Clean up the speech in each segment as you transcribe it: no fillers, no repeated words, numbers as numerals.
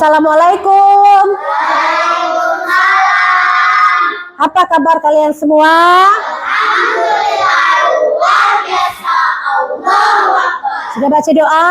Assalamualaikum. Apa kabar kalian semua? Alhamdulillah, luar biasa. Allahu Akbar. Sudah baca doa?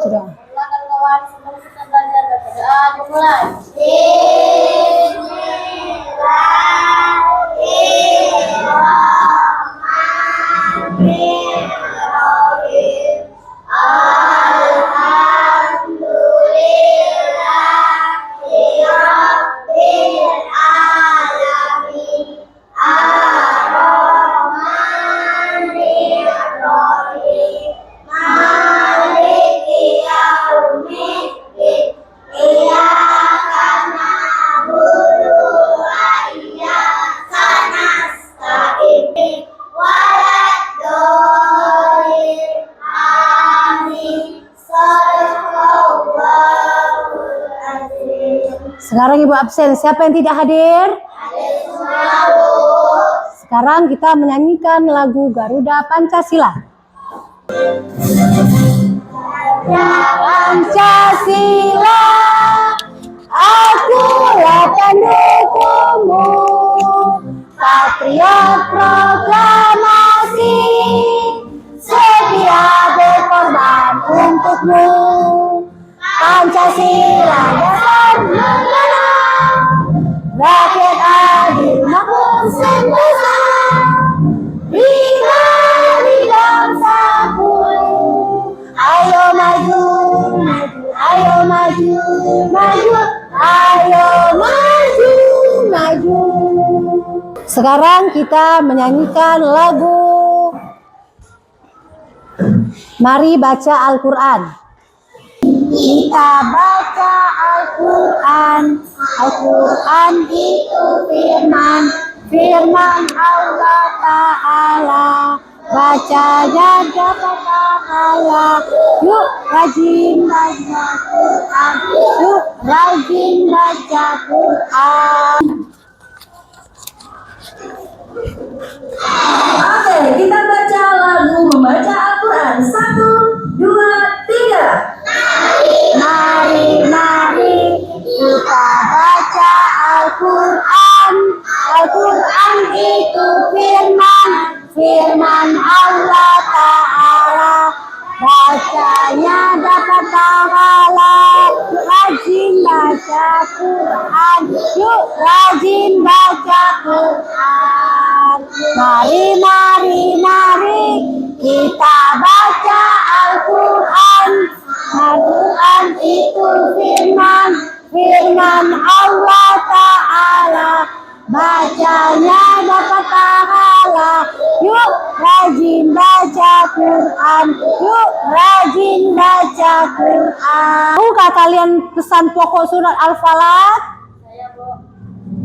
Sudah. Silakan kawan, sebelum kita belajar baca doa dimulai. Bismillahirrahmanirrahim. Alhamdulillahi Rabbil alamin. Ar-Rahmanir-Rahim. Maliki yaumiddin. Iyyaka na'budu wa iyyaka nasta'in. Waladhdallin. Amin. Shadaqallahul azim. Sekarang Ibu absen. Siapa yang tidak hadir? Sekarang kita menyanyikan lagu Garuda Pancasila. Pancasila, akulah pendukungmu, patriot proklamasi, sedia berkorban untukmu. Pancasila dapat mengenang, rakyat adil makmur sentosa, bina bangsaku. Ayo maju, maju, ayo maju, maju, ayo maju, maju. Sekarang kita menyanyikan lagu Mari Baca Al-Quran. Kita baca Al-Quran. Al-Quran itu firman Allah Ta'ala. Bacanya dapat pahala. Yuk rajin baca Quran. Yuk rajin baca Quran. Oke, kita baca lagu membaca Al-Quran. 1, 2, 3. Mari, mari kita baca Al-Quran. Al-Quran itu firman Allah Ta'ala. Bacanya dapat pahala. Rajin baca Quran. Yuk rajin baca Quran. Mari, mari, mari kita baca Al-Quran. Al-Quran itu firman Allah Ta'ala. Bacanya dapat pahala. Yuk rajin baca Quran. Yuk rajin baca Quran. Tahukah kalian pesan pokok surat Al-Falaq? Saya, Bu.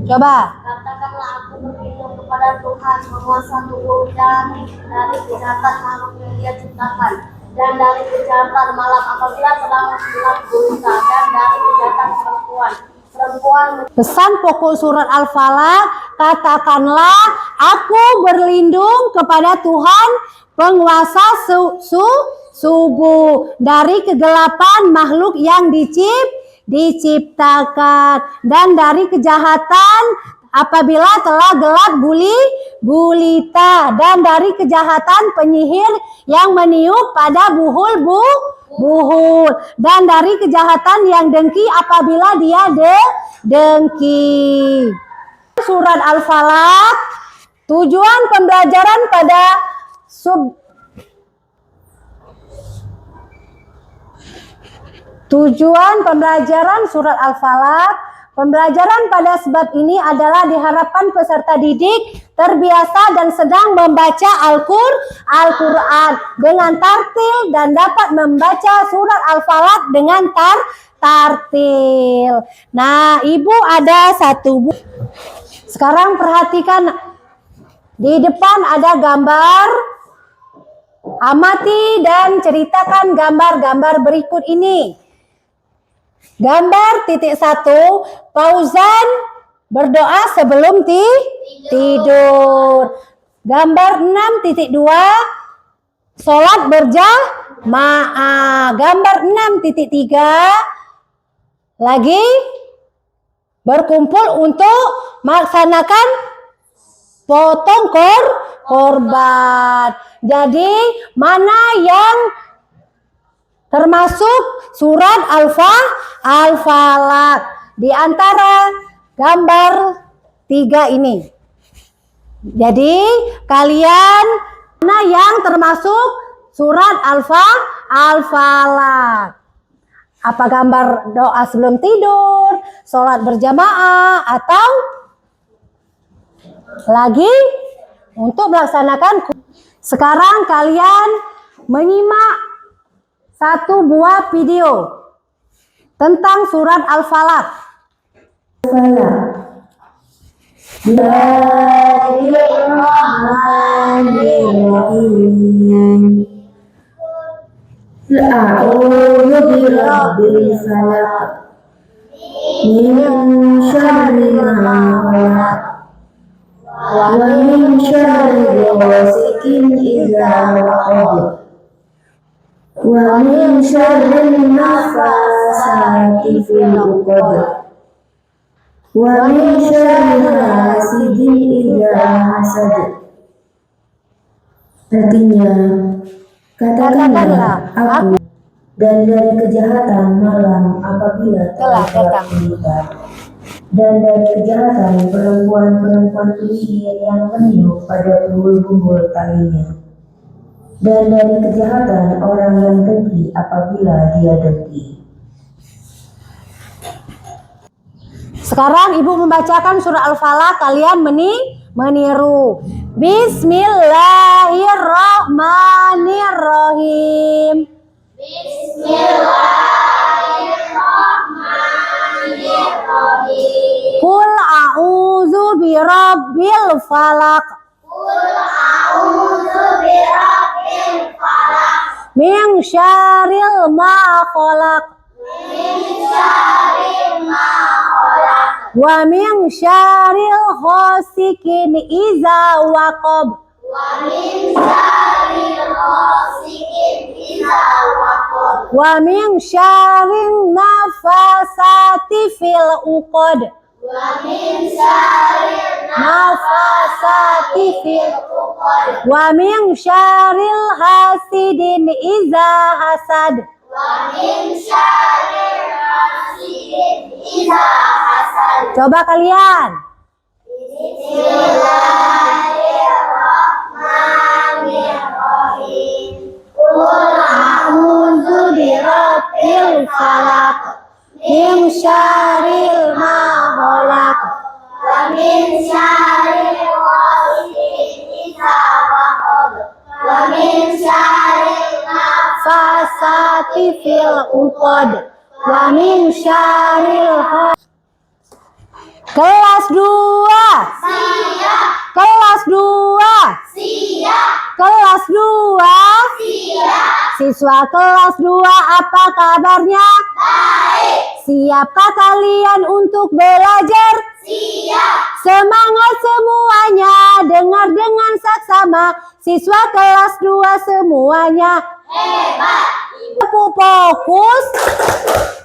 Coba. Katakanlah aku berlindung kepada Tuhan penguasa tubuh dan dari kejahatan makhluk yang Dia ciptakan, dan dari kejahatan malam apabila terang gelap gulita, dan dari kejahatan perempuan. Pesan pokok surat Al-Falaq, katakanlah aku berlindung kepada Tuhan penguasa subuh dari kegelapan makhluk yang diciptakan, dan dari kejahatan apabila telah gelap gulita, dan dari kejahatan penyihir yang meniup pada buhul, dan dari kejahatan yang dengki apabila dia dengki. Surat Al-Falaq, tujuan pembelajaran pada tujuan pembelajaran surat Al-Falaq. Pembelajaran pada sebab ini adalah diharapkan peserta didik terbiasa dan sedang membaca Al-Quran dengan tartil dan dapat membaca surat Al-Falaq dengan tartil. Nah, Ibu ada satu buku. Sekarang perhatikan, di depan ada gambar. Amati dan ceritakan gambar-gambar berikut ini. Gambar titik 1, Fauzan berdoa sebelum tidur. Gambar 6.2, sholat berjamaah. Gambar 6.3, lagi berkumpul untuk melaksanakan potong korban. Jadi mana yang termasuk surat Al-Falaq di antara gambar 3 ini? Jadi kalian mana yang termasuk surat Al-Falaq? Apa gambar doa sebelum tidur, sholat berjamaah, atau lagi untuk melaksanakan? Sekarang kalian menyimak satu buah video tentang surat Al-Falaq. Bismillahirrahmanirrahim. A'udzu birabbil falaq min syarri ma khalaq wa min syarri ghasiqin idza waqab wa min syarri nafasati fil 'uqad wa min syarri hasidin idza hasad. Artinya, katakanlah aku dan dari kejahatan malam apabila telah tiba, dan dari kejahatan perempuan-perempuan penyihir yang meniup pada bumbul-bumbul talinya, dan dari kejahatan orang yang dengki apabila dia dengki. Sekarang ibu membacakan surah Al-Falaq, kalian meniru. Bismillahirrahmanirrahim. Bismillahirrahmanirrahim. Qul a'udzu birabbil falaq. Qul a'udzu birabbil falaq. Min syarril ma khalaq. Min syarri ma khalaq. Wa min syarril ghasiqin idza waqab. Wa min syarri ghasiqin idza waqab. Wa min syarrin nafasati fil 'uqad. Wa min syarri Nafasati fil 'uqad. Wa min syarril hasidin idza hasad. Wa min syarri hasidin idza hasad. Coba kalian. Bismillahirrahmanirrahim. Qul a'udzu birabbil falaq. Min syarril ma khalaq. Wa min syarri ghasiqin idza waqab. Wa min syarri Fasati fil 'uqad. Wa min syarril Kelas 2. siap, Kelas 2. siap, Kelas 2. siap. Siswa kelas 2, apa kabarnya? Baik, Siapkah kalian untuk belajar? siap. Semangat semuanya, dengar dengan saksama. Siswa kelas 2 semuanya. Hebat. Fokus,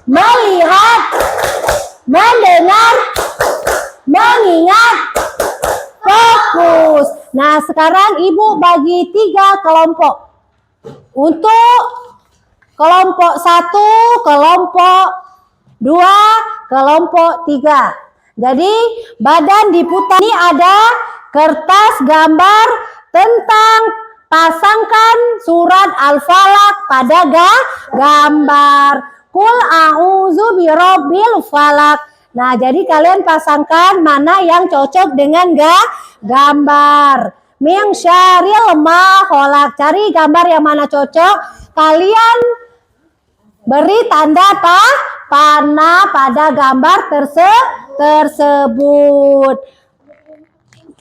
melihat, mendengar, mengingat, fokus. Nah, sekarang ibu bagi 3 kelompok. Untuk kelompok 1, kelompok 2, kelompok 3. Jadi badan diputar. Ini ada kertas gambar tentang pasangkan surat Al-Falaq pada gambar. Qul a'udzu birabbil falaq. Nah, jadi kalian pasangkan mana yang cocok dengan gambar. Min syarril ma khalaq. Cari gambar yang mana cocok. Kalian beri tanda panah pada gambar tersebut.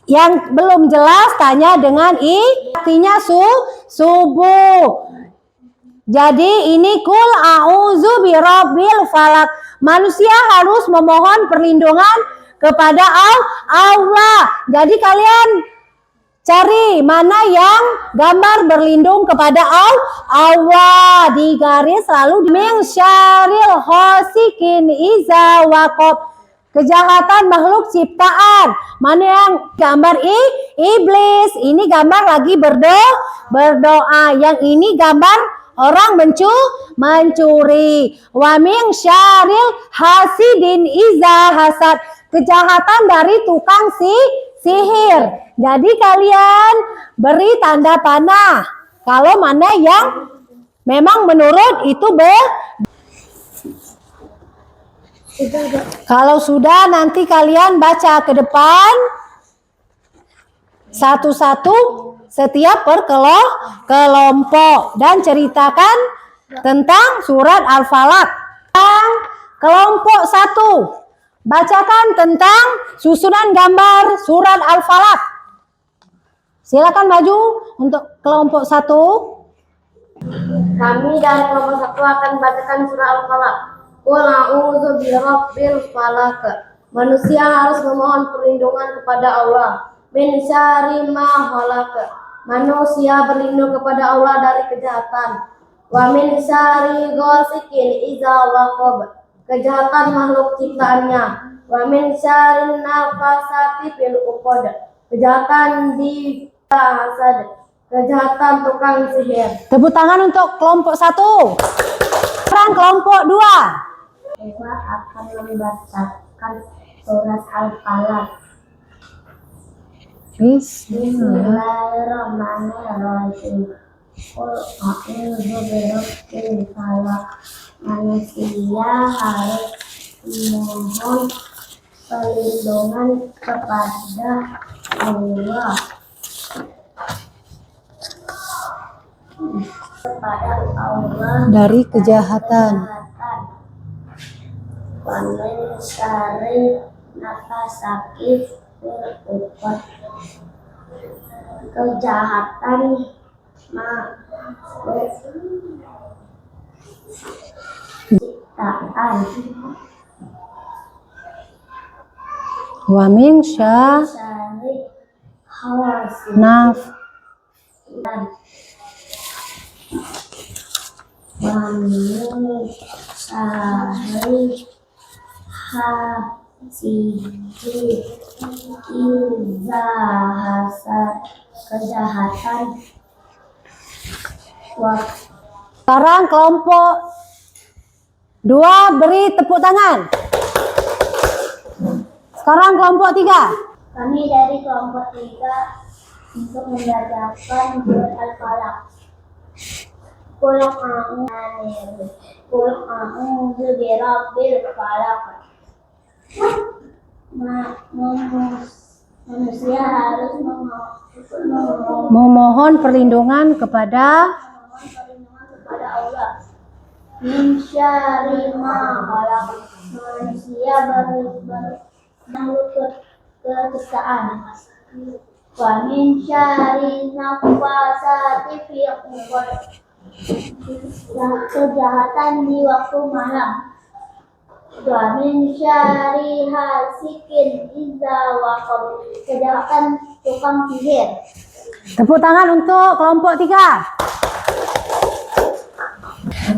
Yang belum jelas tanya dengan artinya subuh. Jadi ini qul a'udzu birabbil falaq. Manusia harus memohon perlindungan kepada Allah. Jadi kalian Cari mana yang gambar berlindung kepada Allah. Di garis lalu min syaril hosikin iza waqab. Kejahatan makhluk ciptaan. Mana yang gambar iblis? Ini gambar lagi berdoa. Yang ini gambar orang mencuri. Wa min syaril hasidin iza hasad. Kejahatan dari tukang sihir. Jadi kalian beri tanda panah kalau mana yang memang menurut itu Kalau sudah nanti kalian baca ke depan satu-satu setiap kelompok dan ceritakan tentang surat Al-Falaq. Kelompok 1 bacakan tentang susunan gambar surat Al-Falaq. Silakan maju untuk kelompok 1. Kami dari kelompok 1 akan bacakan surah Al-Falaq. Qul a'udzu birabbil falaq. Manusia harus memohon perlindungan kepada Allah. Min syarri ma khalaq. Manusia berlindung kepada Allah dari kejahatan. Wa min syarri ghasikin idza waqab. Kejahatan makhluk ciptaannya. Wa min syarri nafasati fil uqad. Kejahatan di hasad. Kejahatan tukang sihir. Tepuk tangan untuk kelompok 1. Sekarang kelompok 2. Dewa akan membacakan surat Al-Falaq. Bismillahirrahmanirrahim. Qul a'udzu birabbil falaq. Manusia harus memohon perlindungan kepada Allah. Dari kejahatan. Wa min syarri nafasati fil uqad. Kejahatan makhluk ciptaan. Wa min Syarri hawasin. Wa min syarri hasidin idza hasad. Kejahatan. Sekarang kelompok 2 beri tepuk tangan. Sekarang kelompok 3. Kami dari kelompok 3 untuk membacakan surat Al-Falaq. Qul a'udzu birabbil falaq. Manusia harus Memohon perlindungan kepada Allah. Min syarri ma khalaq. Manusia makhluk keciptaan. Wa min syarri nafasati fil uqad. Kejahatan di waktu malam. Wa min syarri hasikin idza waqab. Kejahatan tukang sihir. Tepuk tangan untuk kelompok 3.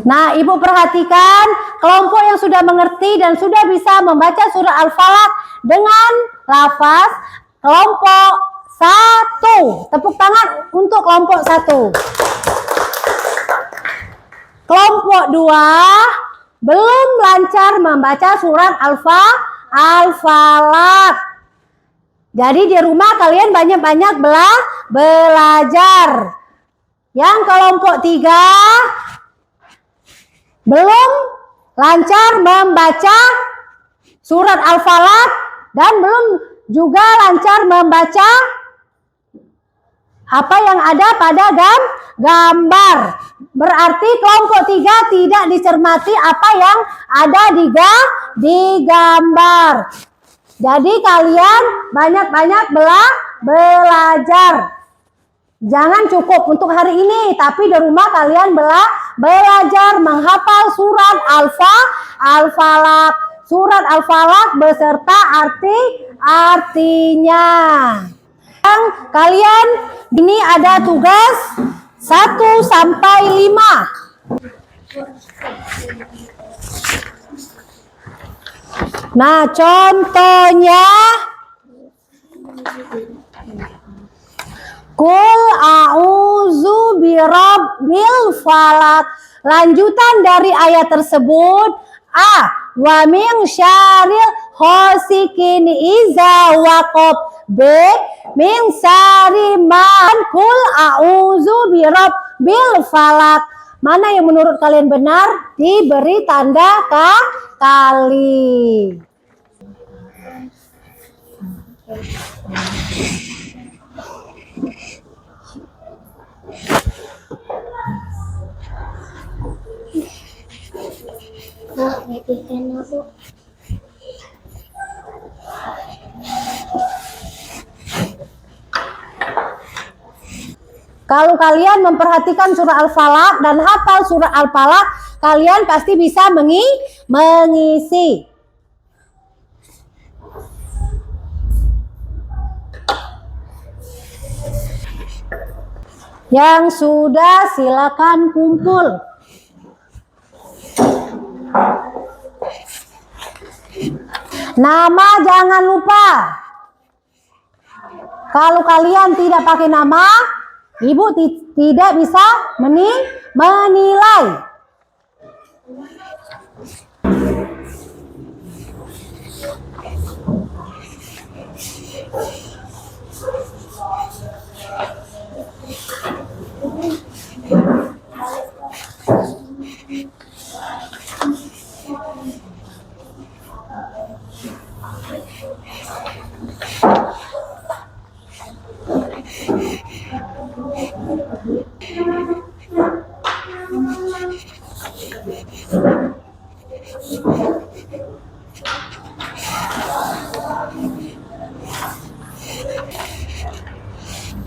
Nah, Ibu perhatikan kelompok yang sudah mengerti dan sudah bisa membaca surah Al-Falaq dengan lafaz kelompok 1. Tepuk tangan untuk kelompok 1. Kelompok 2 belum lancar membaca surat Al-Falaq. Jadi di rumah kalian banyak-banyak belajar. Yang kelompok 3 belum lancar membaca surat Al-Falaq dan belum juga lancar membaca apa yang ada pada gambar. Berarti kelompok 3 tidak dicermati apa yang ada di gambar. Jadi kalian banyak-banyak belajar. Jangan cukup untuk hari ini, tapi di rumah kalian belajar menghafal surat Al-Falaq. Surat Al-Falaq beserta artinya. Kalian ini ada tugas 1 sampai 5. Nah, contohnya Qul a'udzu birabbil falaq. Lanjutan dari ayat tersebut, A. Wa min syarril ghasikin iza waqab. B. Min syarri man. Qul a'udzu birabbil falaq. Mana yang menurut kalian benar? Diberi tanda kali. Kalau kalian memperhatikan surah Al-Falaq dan hafal surah Al-Falaq, kalian pasti bisa mengisi. Yang sudah silakan kumpul. Nama jangan lupa. Kalau kalian tidak pakai nama, ibu tidak bisa menilai.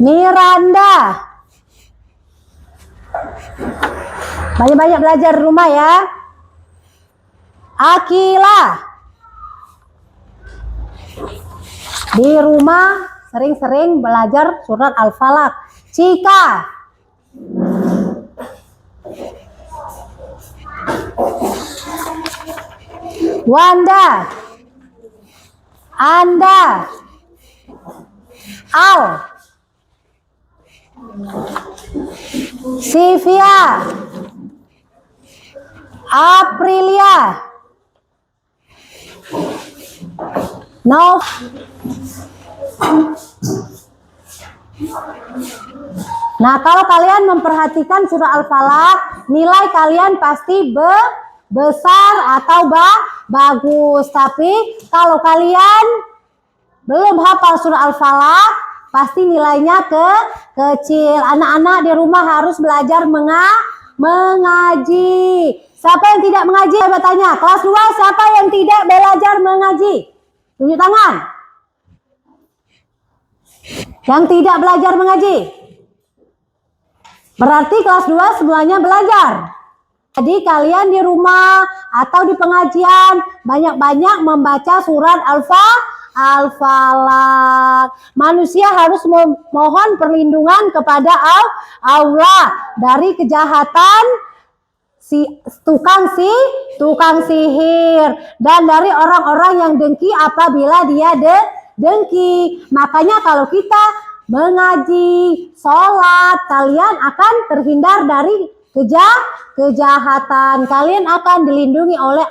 Miranda, banyak-banyak belajar di rumah ya. Akila, di rumah sering-sering belajar surat Al-Falaq. Cika, Wanda, Anda, Al, Sylvia, Aprilia, Nov. Nah, kalau kalian memperhatikan surah Al-Falaq, nilai kalian pasti besar atau bagus. Tapi kalau kalian belum hafal surah Al-Falaq, pasti nilainya kecil. Anak-anak di rumah harus belajar mengaji. Siapa yang tidak mengaji? Saya bertanya, kelas 2 siapa yang tidak belajar mengaji? Tunjuk tangan. Yang tidak belajar mengaji. Berarti kelas 2 semuanya belajar. Jadi kalian di rumah atau di pengajian banyak-banyak membaca surat Al-Falaq. Manusia harus mohon perlindungan kepada Allah dari kejahatan tukang sihir dan dari orang-orang yang dengki apabila dia dengki. Makanya kalau kita mengaji, sholat, kalian akan terhindar dari kejahatan. Kalian akan dilindungi oleh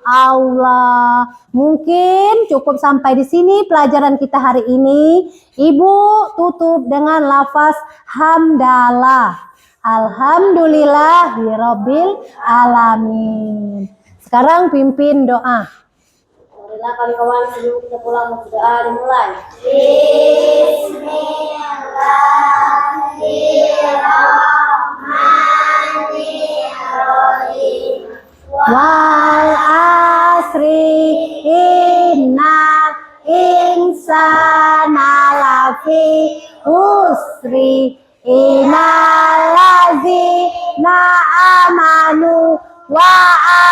Allah. Mungkin cukup sampai di sini pelajaran kita hari ini. Ibu tutup dengan lafaz hamdalah. Alhamdulillahirabbil alamin. Sekarang pimpin doa. Marilah kawan-kawan sebelum kita pulang berdoa dimulai. Bismillahirrahmanirrahim. Wal asri innal insana lafi usri innallazina amanu wa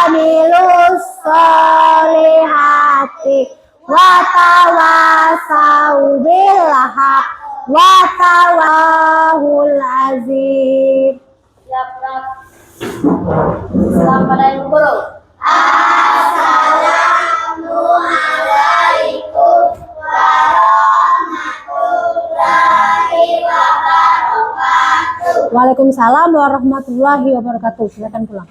amilus solihati wa tawasau bil haq wa tawahul azim. Siap, Kak. Salam pada Ibu Guru. Assalamualaikum warahmatullahi wabarakatuh. Waalaikumsalam warahmatullahi wabarakatuh. Silakan pulang.